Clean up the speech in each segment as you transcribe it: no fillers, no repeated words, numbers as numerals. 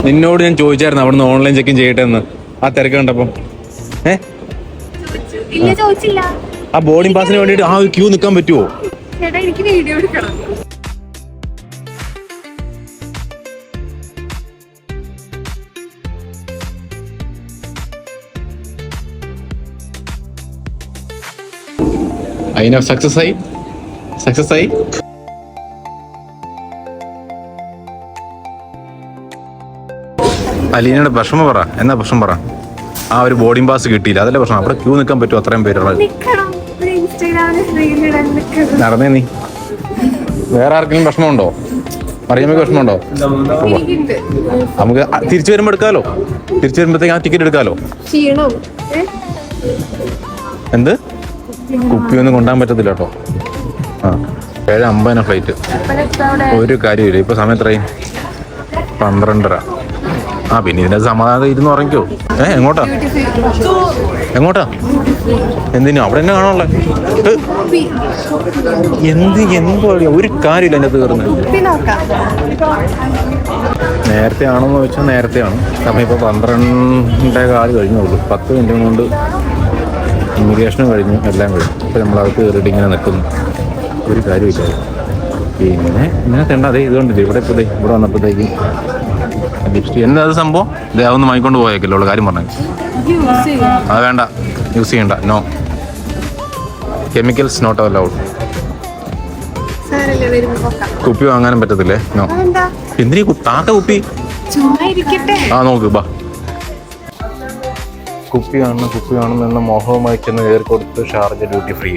നിന്നോട് ഞാൻ ചോദിച്ചായിരുന്നു അവിടുന്ന് ഓൺലൈൻ ചെക്കിൻ ചെയ്യട്ടെ എന്ന്. ആ തിരക്ക് കണ്ടപ്പോ ആ ബോർഡിംഗ് പാസിന് വേണ്ടിട്ട് ആ ക്യൂ നിൽക്കാൻ പറ്റുമോ? എനിക്ക് വീഡിയോ എടുക്കണം. അതിന് സക്സസ് ആയി. അലീനയുടെ പ്രശ്നം പറ. എന്നാ പ്രശ്നം പറ? ആ ഒരു ബോർഡിംഗ് പാസ് കിട്ടിയില്ല, അതല്ലേ പ്രശ്നം. അവിടെ ക്യൂ നിൽക്കാൻ പറ്റുമോ? അത്രയും പേരുള്ളത്. നടന്നേ നീ. വേറെ ആർക്കെങ്കിലും പ്രശ്നമുണ്ടോ? മറിയമ്മക്ക് പ്രശ്നമുണ്ടോ? നമുക്ക് തിരിച്ചു വരുമ്പോ എടുക്കാലോ. തിരിച്ചു വരുമ്പോഴത്തേക്ക് ആ ടിക്കറ്റ് എടുക്കാലോ. എന്ത് കുപ്പിയൊന്നും കൊണ്ടാൻ പറ്റത്തില്ല കേട്ടോ. ആ 7:50 ഫ്ലൈറ്റ്. ഒരു കാര്യമില്ല. ഇപ്പൊ സമയം എത്രയും 12:30. ആ പിന്നെ ഇതിന്റെ സമാധാനം ഇരുന്ന് ഉറങ്ങിക്കോ. എങ്ങോട്ടാ? എന്തിനു? അവിടെ തന്നെ കാണാനുള്ള എന്തോ ഒരു കാര്യമില്ല അതിൻ്റെ തീർന്ന്. നേരത്തെ ആണെന്ന് വെച്ചാൽ നേരത്തെയാണ്. കാരണം ഇപ്പൊ 12:15 കഴിഞ്ഞുള്ളൂ. 10 മിനിറ്റ് കൊണ്ട് ഇമിഗ്രേഷനും കഴിഞ്ഞു, എല്ലാം കഴിഞ്ഞു. ഇപ്പൊ നമ്മളകത്ത് കയറിയിട്ട് ഇങ്ങനെ നിൽക്കുന്നു. ഒരു കാര്യമില്ല. പിന്നെ ഇങ്ങനെ തെണ്ട. അതെ ഇതുകൊണ്ടില്ലേ ഇവിടെ വന്നപ്പോഴത്തേക്കും ലിപ്സ്റ്റിക് എന്താ അത് സംഭവം? ഇതേ അതൊന്ന് വാങ്ങിക്കൊണ്ട് പോയേക്കല്ലോ. ഉള്ള കാര്യം പറഞ്ഞു. അത് വേണ്ട, യൂസ് ചെയ്യണ്ട. No, chemicals not allowed. കുപ്പി വാങ്ങാനും പറ്റത്തില്ലേ? നോ. എന്തിനീ താത്ത കുപ്പി? ആ നോക്ക് ബാ. കുപ്പി കാണുന്ന എന്ന മോഹവുമായി ചെന്ന് കയറി കൊടുത്ത് ഷാർജ ഡ്യൂട്ടി ഫ്രീ.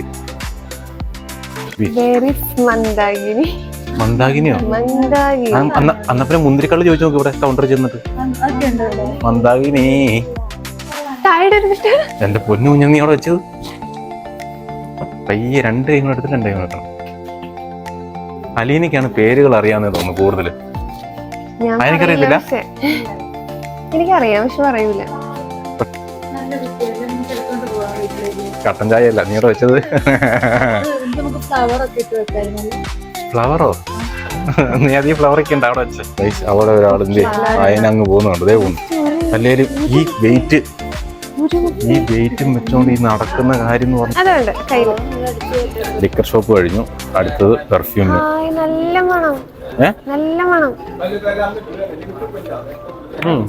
മന്ദാകിനിയോ? അന്നപ്പോ മുന്തിരിക്കള്ള് ചോദിച്ചു നോക്ക് ഇവിടെ കൗണ്ടർ ചെന്നിട്ട്. മന്ദാകിനി എന്റെ പൊന്നു കുഞ്ഞ നീ അവിടെ വെച്ചത് പയ്യെ 2 കൈ എടുത്തിട്ട് 2 കൈ എടുക്കണം. അലീനയ്ക്കാണ് പേരുകൾ അറിയാമെന്ന് തോന്നുന്നു കൂടുതൽ. എനിക്കറിയത്തില്ല. എനിക്കറിയാം പക്ഷെ പറയൂല. കട്ടൻ ചായ അല്ല നീ അവിടെ വെച്ചത്. ഫ്ലവറോ? നീ അധികം ഫ്ലവറൊക്കെ ഉണ്ട് അവിടെ വെച്ച. അവിടെ ഒരാളിന്റെ അതിനങ്ങ് പോകുന്നുണ്ട്. അതേ പോകുന്നു. അല്ലേലും ഈ വെയിറ്റും വെച്ചോണ്ട് ഈ നടക്കുന്ന കാര്യം എന്ന് പറഞ്ഞാൽ ലിക്കർ ഷോപ്പ് കഴിഞ്ഞു. അടുത്തത് പെർഫ്യൂം.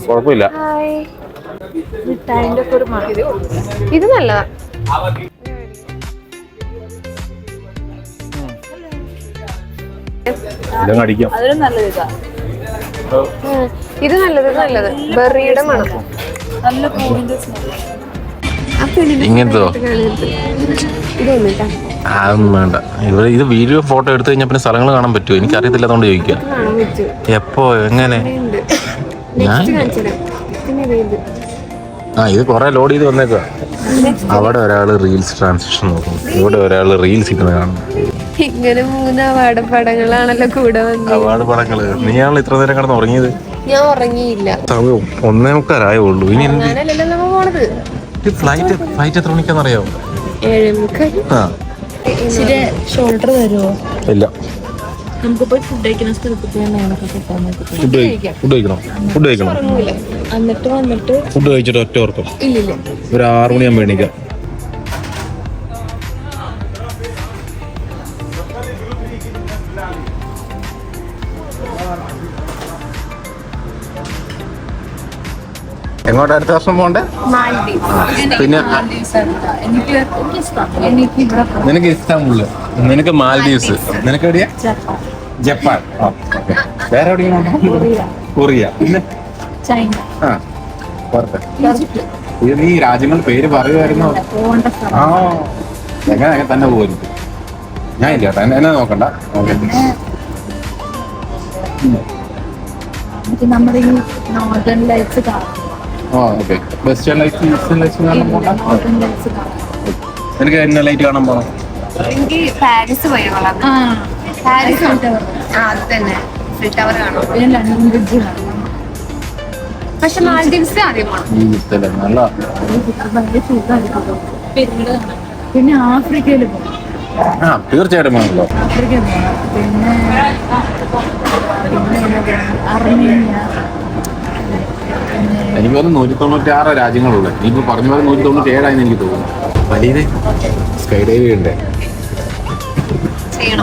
കുഴപ്പമില്ല. ഇത് നല്ലതാ. ഇത് നല്ലത് ബെറിയുടെ മണം. ഇങ്ങനത്തോ? അതൊന്നും വേണ്ട. ഇവിടെ ഇത് വീഡിയോ ഫോട്ടോ എടുത്തു കഴിഞ്ഞാൽ പിന്നെ സ്ഥലങ്ങൾ കാണാൻ പറ്റുമോ? എനിക്ക് അറിയത്തില്ല, അതുകൊണ്ട് ചോദിക്കാം. എപ്പോ എങ്ങനെ? ഇത് കുറെ ലോഡ് ചെയ്ത് വന്നേക്കാ. അവിടെ ഒരാള് റീൽസ് ട്രാൻസാക്ഷൻ നോക്കുന്നു, ഇവിടെ ഒരാള് റീൽസ് ഇങ്ങനെ കാണുന്നു. ഇങ്ങനെ 3 അവാർഡ് പടങ്ങളാണല്ലോ കൂടെ വന്നത്. അവാർഡ് പടങ്ങള്. നീയാണല്ലോ ഇത്ര നേരം കിടന്ന് ഉറങ്ങിയത്. ഞാൻ ഉറങ്ങിയില്ല. 1:45 ഇനി ഫ്ലൈറ്റ് എത്ര മണിക്കാന്നറിയാവോ? 7:45. ഷോൾഡർ തരുമോ? ഇല്ല. നമുക്ക് പോയി ഫുഡ് കഴിക്കുന്ന സ്ഥലത്ത് ഫുഡ് കഴിക്കണം. എന്നിട്ട് വന്നിട്ട് ഫുഡ് കഴിച്ചിട്ട് ഒറ്റ ഓർക്കും. ഇല്ലില്ല, ഒരു 6 മണിയാകുമ്പോൾ എണീക്കാം. എങ്ങോട്ടാ അടുത്ത വർഷം പോണ്ടേ? പിന്നെ നിനക്ക് ഇസ്താംബുള്, നിനക്ക് മാൽഡീവ്സ്, നിനക്ക് എവിടെയാ? ജപ്പാൻ. വേറെ എവിടെയാ? കൊറിയ. പിന്നെ ഇത് നീ രാജ്യങ്ങളുടെ പേര് പറയുമായിരുന്നോ? എങ്ങനെ തന്നെ പോലും ഞാൻ ഇല്ല കേട്ടോ. എന്നെ നോക്കണ്ട. നമ്മുടെ ഈ നോർത്തേൺ ലൈറ്റ്സ് കാണാം. വെസ്റ്റേൺ ലൈറ്റ്സ്, ഈസ്റ്റേൺ ലൈറ്റ്സ് കാണാൻ പോകണ്ട. എനിക്ക് എന്നെ ലൈറ്റ് കാണാൻ പോകണം. എനിക്ക് പാരീസ് പോയി. പാരീസ് അത് തന്നെ ഫിൽ ടവർ കാണാം. പിന്നെ ലണ്ടൻ ബ്രിഡ്ജ് കാണാം. പക്ഷെ മാൽഡീവ്സ് ആദ്യം നല്ല പിന്നെ ആഫ്രിക്കയിൽ പോകണം. തീർച്ചയായിട്ടും വേണമല്ലോ. ആഫ്രിക്കയിൽ പോകണം. പിന്നെ അർമേനിയ, എനിക്ക് തോന്നുന്നു 196 രാജ്യങ്ങളുള്ളത്. ഇനിയിപ്പോൾ പറഞ്ഞ പോലെ 197 എനിക്ക് തോന്നുന്നു. വലിയ സ്കൈ ഡൈവ് ഉണ്ട്.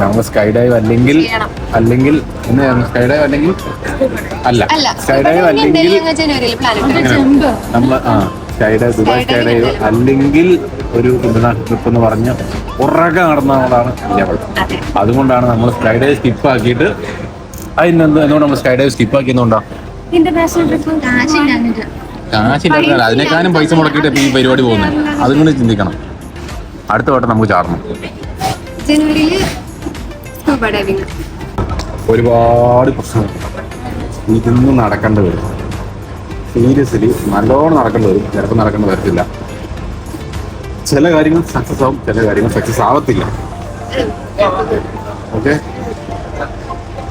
നമ്മൾ സ്കൈ ഡൈവ് അല്ലെങ്കിൽ സ്കൈ ഡൈവ് അല്ലെങ്കിൽ സ്കൈ ഡൈവ് അല്ലെങ്കിൽ നമ്മൾ sky dive Dubai sky dive അല്ലെങ്കിൽ ഒരു ഇന്റർനാഷണൽ ട്രിപ്പ് എന്ന് പറഞ്ഞ് ഉറക്കെ നടന്നതാണ് ഞങ്ങൾ. അതുകൊണ്ടാണ് നമ്മൾ സ്കൈ ഡൈവ് സ്കിപ്പ് ആക്കിയിട്ട് എന്തുകൊണ്ട് നമ്മൾ സ്കൈ ഡൈവ് സ്കിപ്പ് ആക്കിയെന്നുകൊണ്ടാ കാശില്ല. അതിനേക്കാളും പൈസ മുടക്കിയിട്ട് ഈ പരിപാടി പോകുന്നത്. അതും കൂടി ചിന്തിക്കണം. അടുത്ത വട്ടം നമുക്ക് ചാടണം. ഒരുപാട് പ്രശ്നങ്ങൾ ഇരുന്ന് നടക്കേണ്ടി വരും. സീരിയസ്ലി നല്ലോണം നടക്കേണ്ടി വരും. ചിലപ്പോൾ നടക്കേണ്ടി വരത്തില്ല. ചില കാര്യങ്ങൾ സക്സസ് ആവും, ചില കാര്യങ്ങൾ സക്സസ് ആവത്തില്ല. ഓക്കെ,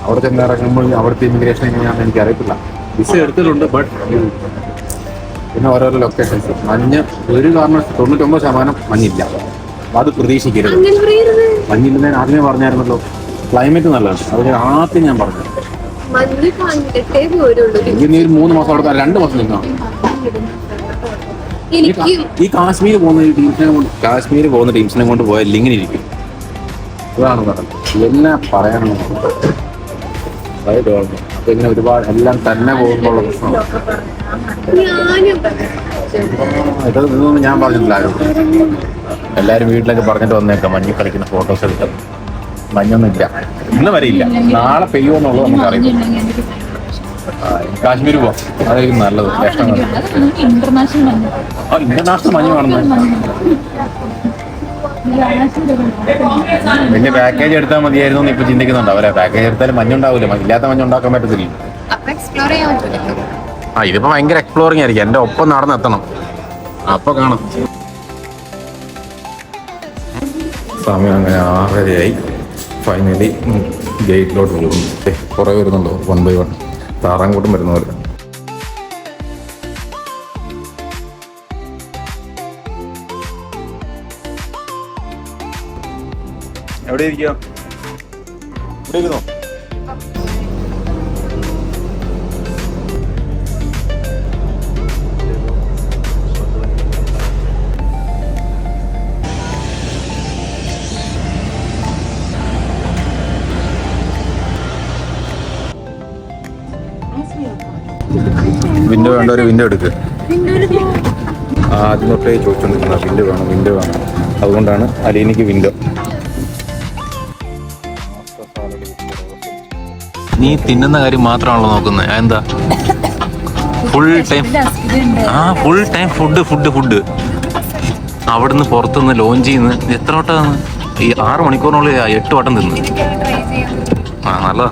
അവിടെ ചെന്നിറങ്ങുമ്പോൾ അവിടുത്തെ ഇമിഗ്രേഷൻ എങ്ങനെയാണെന്ന് എനിക്കറിയത്തില്ല. വിസ എടുത്തിട്ടുണ്ട്, ബട്ട് പിന്നെ ഓരോരോ ലൊക്കേഷൻസ് മഞ്ഞ് ഒരു കാരണം 99% മഞ്ഞില്ല. അത് പ്രതീക്ഷിക്കരുത്. മഞ്ഞില്ലെന്ന് ആദ്യമേ പറഞ്ഞായിരുന്നല്ലോ. ക്ലൈമറ്റ് നല്ലതാണ്. അത് ആദ്യം ഞാൻ പറഞ്ഞു. എനിക്ക് നീ 3 മാസം അവിടെ 2 മാസം നിൽക്കണം. ഈ കാശ്മീർ പോകുന്ന ടീംസിനെ കൊണ്ട് പോയാൽ ഇങ്ങനെ ഇരിക്കും. അതാണ് പറഞ്ഞത്. എന്നാ പറയാനുള്ള അപ്പൊ ഇങ്ങനെ ഒരുപാട് എല്ലാം തന്നെ പോകുമ്പോഴുള്ള പ്രശ്നമാണ്. ഇതൊന്നും ഞാൻ പറഞ്ഞിട്ടില്ല. എല്ലാവരും വീട്ടിലൊക്കെ പറഞ്ഞിട്ട് വന്നേക്കാം മഞ്ഞ് കളിക്കുന്ന ഫോട്ടോസ് എടുക്കാം. മഞ്ഞൊന്നും ഇല്ല, ഇന്ന് വരെയില്ല. നാളെ പെയ്യുമെന്നുള്ളത് നമുക്കറിയാം. കാശ്മീർ പോവാം, അതായിരിക്കും നല്ലത്. ഇന്റർനാഷണൽ മഞ്ഞ് കാണുന്നത്. പിന്നെ പാക്കേജ് എടുത്താൽ മതിയായിരുന്നു എന്ന് ഇപ്പൊ ചിന്തിക്കുന്നുണ്ടോ? അവരെ പാക്കേജ് എടുത്താലും മഞ്ഞുണ്ടാവില്ല. ഇല്ലാത്ത മഞ്ഞുണ്ടാക്കാൻ പറ്റത്തില്ല. ഇതിപ്പോ ഭയങ്കര എക്സ്പ്ലോറിംഗ് ആയിരിക്കും. എന്റെ ഒപ്പം നടന്നെത്തണം, അപ്പൊ കാണാം. സമയം അങ്ങനെ 6:30 ഫൈനലി ഗേറ്റിലോട്ട് പോകുന്നു. കുറേ വരുന്നുണ്ടോ? 1 by 1 താറാങ്കൂട്ടം വരുന്നവർ. എവിടെ ഇരിക്കുക? ഇവിടെ ഇരുന്നോ? വിൻഡോ വേണ്ട, ഒരു വിൻഡോ എടുക്ക്. ആദ്യം തൊട്ടേ ചോദിച്ചോണ്ടിരിക്കുന്ന വിൻഡോ വേണം. അതുകൊണ്ടാണ് അലീനയ്ക്ക് വിൻഡോ. നീ തിന്നുന്ന കാര്യം മാത്രമാണല്ലോ നോക്കുന്നത്. എന്താ ഫുൾ ടൈം ഫുഡ് അവിടുന്ന് പുറത്തുനിന്ന് ലോഞ്ച് ചെയ്യുന്ന എത്ര വട്ടമാണ്? ഈ 6 മണിക്കൂറിനുള്ളിൽ 8 വട്ടം തിന്ന്. നല്ലതാ.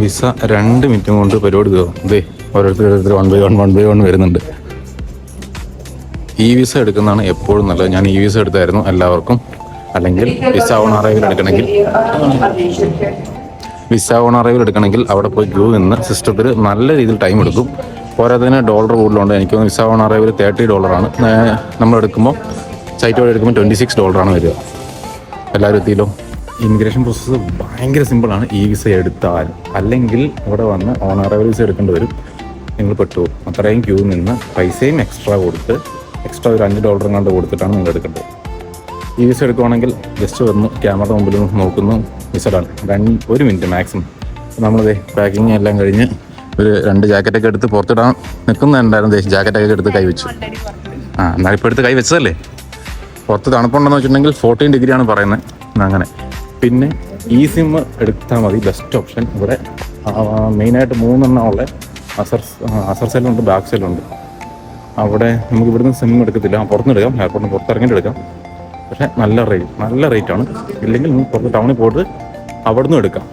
വിസ 2 മിനിറ്റ് കൊണ്ട് പരിപാടി തീർന്നു. ഇതേ ഓരോരുത്തർ 1 by 1 വരുന്നുണ്ട്. ഈ വിസ എടുക്കുന്നതാണ് എപ്പോഴും നല്ലത്. ഞാൻ ഈ വിസ എടുത്തായിരുന്നു എല്ലാവർക്കും. അല്ലെങ്കിൽ വിസ ഓൺ അറൈവൽ എടുക്കണമെങ്കിൽ അവിടെ പോയി ക്യൂ നിന്ന് സിസ്റ്റത്തിൽ നല്ല രീതിയിൽ ടൈം എടുക്കും. പോരാത്തതിന് ഡോളർ കൂടുതലുണ്ട്. എനിക്ക് തോന്നുന്നു വിസ ഓൺ അറൈവൽ $30. നമ്മൾ എടുക്കുമ്പോൾ സൈറ്റ് വഴി എടുക്കുമ്പോൾ $26 വരിക. എല്ലാവരും എത്തിയല്ലോ. ഇമിഗ്രേഷൻ പ്രോസസ്സ് ഭയങ്കര സിമ്പിളാണ് ഈ വിസ എടുത്താൽ. അല്ലെങ്കിൽ ഇവിടെ വന്ന് ഓൺ അറൈവൽ വിസ എടുക്കേണ്ടി വരും. നിങ്ങൾ പെട്ടു. അത്രയും ക്യൂ നിന്ന് പൈസയും എക്സ്ട്രാ കൊടുത്ത് ഒരു $5 കണ്ട് കൊടുത്തിട്ടാണ് നിങ്ങൾ എടുക്കേണ്ടത്. ഈ വിസ എടുക്കുവാണെങ്കിൽ ജസ്റ്റ് വന്ന് ക്യാമറ മുമ്പിൽ നോക്കുന്നു, വിസ ഡൺ. 1 minute maximum. നമ്മളിതേ പാക്കിങ് എല്ലാം കഴിഞ്ഞ് ഒരു 2 ജാക്കറ്റൊക്കെ എടുത്ത് പുറത്തിടാൻ നിൽക്കുന്നുണ്ടായിരുന്നു. ജാക്കറ്റൊക്കെ എടുത്ത് കൈ വെച്ചു. എന്നാലും ഇപ്പോൾ എടുത്ത് കൈ വെച്ചതല്ലേ. പുറത്ത് തണുപ്പുണ്ടെന്ന് വെച്ചിട്ടുണ്ടെങ്കിൽ 14 ഡിഗ്രിയാണ് പറയുന്നത്. അങ്ങനെ പിന്നെ ഈ സിം എടുത്താൽ മതി, ബെസ്റ്റ് ഓപ്ഷൻ. ഇവിടെ മെയിനായിട്ട് 3 എണ്ണം ഉള്ള അസർ സെല്ലുണ്ട്, ബാക്ക് സെല്ലുണ്ട്. അവിടെ നമുക്ക് ഇവിടുന്ന് സിം എടുക്കത്തില്ല, പുറത്തുനിന്ന് എടുക്കാം. എയർപോർട്ടിന് പുറത്തിറങ്ങിയിട്ട് എടുക്കാം. പക്ഷേ നല്ല റേറ്റാണ്. ഇല്ലെങ്കിൽ നമുക്ക് പുറത്ത് ടൗണിൽ പോയിട്ട് അവിടെ നിന്നും എടുക്കാം.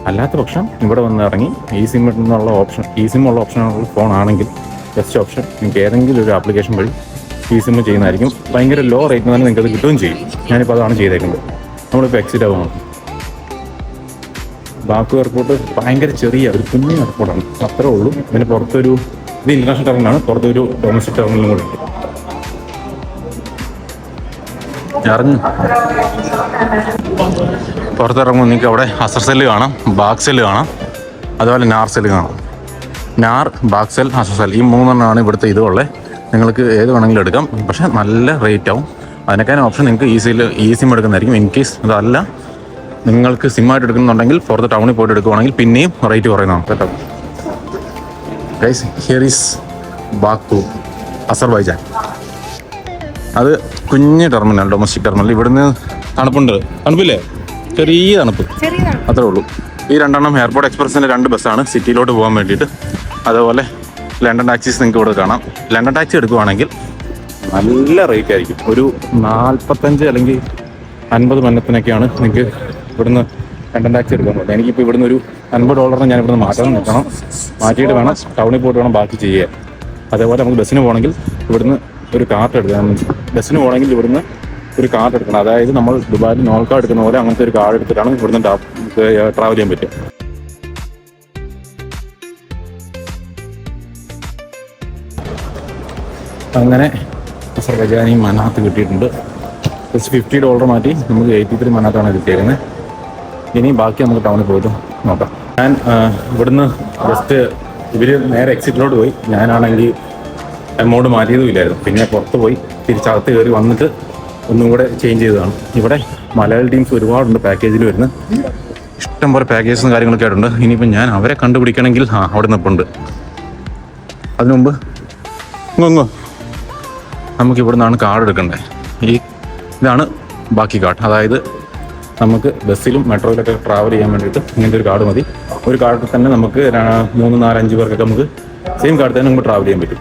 അല്ലാത്ത പക്ഷം ഇവിടെ വന്ന് ഇറങ്ങി ഈ സിം എന്നുള്ള ഓപ്ഷൻ, ഈ സിം ഉള്ള ഓപ്ഷനുള്ള ഫോൺ ആണെങ്കിൽ ബെസ്റ്റ് ഓപ്ഷൻ. നിങ്ങൾക്ക് ഏതെങ്കിലും ഒരു ആപ്ലിക്കേഷൻ വഴി ഈ സിം ചെയ്യുന്നതായിരിക്കും. ഭയങ്കര ലോ റേറ്റിന് തന്നെ നിങ്ങൾക്കത് കിട്ടുകയും ചെയ്യും. ഞാനിപ്പോൾ അതാണ് ചെയ്തേക്കുന്നത്. നമ്മളിപ്പോൾ എക്സിറ്റ് ആവുകയാണ്. ബാക്കു എയർപോർട്ട് ഭയങ്കര ചെറിയ ഒരു കുഞ്ഞു എയർപോർട്ടാണ്, അത്രേ ഉള്ളൂ. ഇതിന് പുറത്തൊരു ഇത് ഇന്റർനാഷണൽ ടെർമിനലാണ്, പുറത്തൊരു ഡൊമസ്റ്റിക് ടെർമിനലും കൂടെ ഉണ്ട്. ഇറങ്ങി പുറത്തിറങ്ങുമ്പോൾ നിങ്ങൾക്ക് അവിടെ അസർ സെല്ല് കാണാം, ബാഗ് സെല്ല് കാണാം, അതുപോലെ നാർ സെല്ല് കാണാം. നാർ, ബാഗ് സെൽ, അസർ സെൽ, ഈ 3 ഇവിടുത്തെ ഇതുള്ളത്. നിങ്ങൾക്ക് ഏത് വേണമെങ്കിലും എടുക്കാം, പക്ഷേ നല്ല റേറ്റ് ആവും. അതിനൊക്കെ ഓപ്ഷൻ നിങ്ങൾക്ക് ഈ സിം എടുക്കുന്നതായിരിക്കും. ഇൻ കേസ് അതല്ല നിങ്ങൾക്ക് സിമ്മായിട്ട് എടുക്കുന്നുണ്ടെങ്കിൽ പുറത്ത് ടൗണിൽ പോയിട്ട് എടുക്കുവാണെങ്കിൽ പിന്നെയും റേറ്റ് കുറയുന്നതാണ് കേട്ടോ. Guys, here is Baku, Azerbaijan. അത് കുഞ്ഞ് ടെർമിനൽ, ഡൊമസ്റ്റിക് ടെർമിനൽ. ഇവിടുന്ന് തണുപ്പില്ലേ, ചെറിയ തണുപ്പ്, അത്രേ ഉള്ളൂ. ഈ 2 എയർപോർട്ട് എക്സ്പ്രസിൻ്റെ 2 ബസ്സാണ് സിറ്റിയിലോട്ട് പോകാൻ വേണ്ടിയിട്ട്. അതുപോലെ ലണ്ടൻ ടാക്സീസ് നിങ്ങൾക്ക് ഇവിടെ കാണാം. ലണ്ടൻ ടാക്സി എടുക്കുവാണെങ്കിൽ നല്ല റേറ്റ് ആയിരിക്കും. ഒരു 45 അല്ലെങ്കിൽ 50 മന്നത്തിനൊക്കെയാണ് നിങ്ങൾക്ക് ഇവിടുന്ന് ലണ്ടൻ ടാക്സി എടുക്കാൻ പറ്റും. എനിക്കിപ്പോൾ ഇവിടുന്ന് ഒരു $50 ഞാൻ ഇവിടുന്ന് നിൽക്കണം, മാറ്റിയിട്ട് വേണം ടൗണിൽ പോയിട്ട് വേണം ബാക്കി ചെയ്യാൻ. അതേപോലെ നമുക്ക് ബസ്സിന് പോകണമെങ്കിൽ ഇവിടുന്ന് ഒരു കാർഡ് എടുക്കണം. ബസ്സിന് പോകണമെങ്കിൽ ഇവിടുന്ന് ഒരു കാർഡ് എടുക്കണം. അതായത് നമ്മൾ ദുബായിൽ നോൾ കാർഡ് എടുക്കുന്ന പോലെ അങ്ങനത്തെ ഒരു കാർഡ് എടുത്തിട്ടാണ് ഇവിടുന്ന് ട്രാവൽ ചെയ്യാൻ പറ്റും. അങ്ങനെ അസർബൈജാനി മനാത്ത് കിട്ടിയിട്ടുണ്ട്. ജസ്റ്റ് $50 മാറ്റി നമുക്ക് 83 മനാത്താണ് കിട്ടിയിരുന്നത്. ഇനി ബാക്കി നമുക്ക് ടൗണിൽ പോയിട്ട് നോക്കാം. ഞാൻ ഇവിടുന്ന് ജസ്റ്റ് ഇവർ നേരെ എക്സിറ്റിലോട്ട് പോയി. ഞാനാണെങ്കിൽ എമൗണ്ട് മാറ്റിയതും ഇല്ലായിരുന്നു. പിന്നെ പുറത്ത് പോയി തിരിച്ചകത്ത് കയറി വന്നിട്ട് ഒന്നും കൂടെ ചേഞ്ച് ചെയ്തതാണ്. ഇവിടെ മലയാളി ടീംസ് ഒരുപാടുണ്ട് പാക്കേജിൽ വരുന്നത്. ഇഷ്ടംപോലെ പാക്കേജസും കാര്യങ്ങളൊക്കെ ആയിട്ടുണ്ട്. ഇനിയിപ്പോൾ ഞാൻ അവരെ കണ്ടുപിടിക്കണമെങ്കിൽ അവിടെ നിൽപ്പുണ്ട്. അതിനു മുമ്പ് നമുക്ക് ഇവിടെ നിന്നാണ് കാർഡ് എടുക്കേണ്ടത്. ഇതാണ് ബാക്കി കാർഡ്. അതായത് നമുക്ക് ബസ്സിലും മെട്രോയിലൊക്കെ ട്രാവൽ ചെയ്യാൻ വേണ്ടിയിട്ട് ഇങ്ങനത്തെ ഒരു കാർഡ് മതി. ഒരു കാർഡിൽ തന്നെ നമുക്ക് 3, 4, 5 പേർക്കൊക്കെ നമുക്ക് സെയിം കാർഡിൽ തന്നെ നമുക്ക് ട്രാവൽ ചെയ്യാൻ പറ്റും.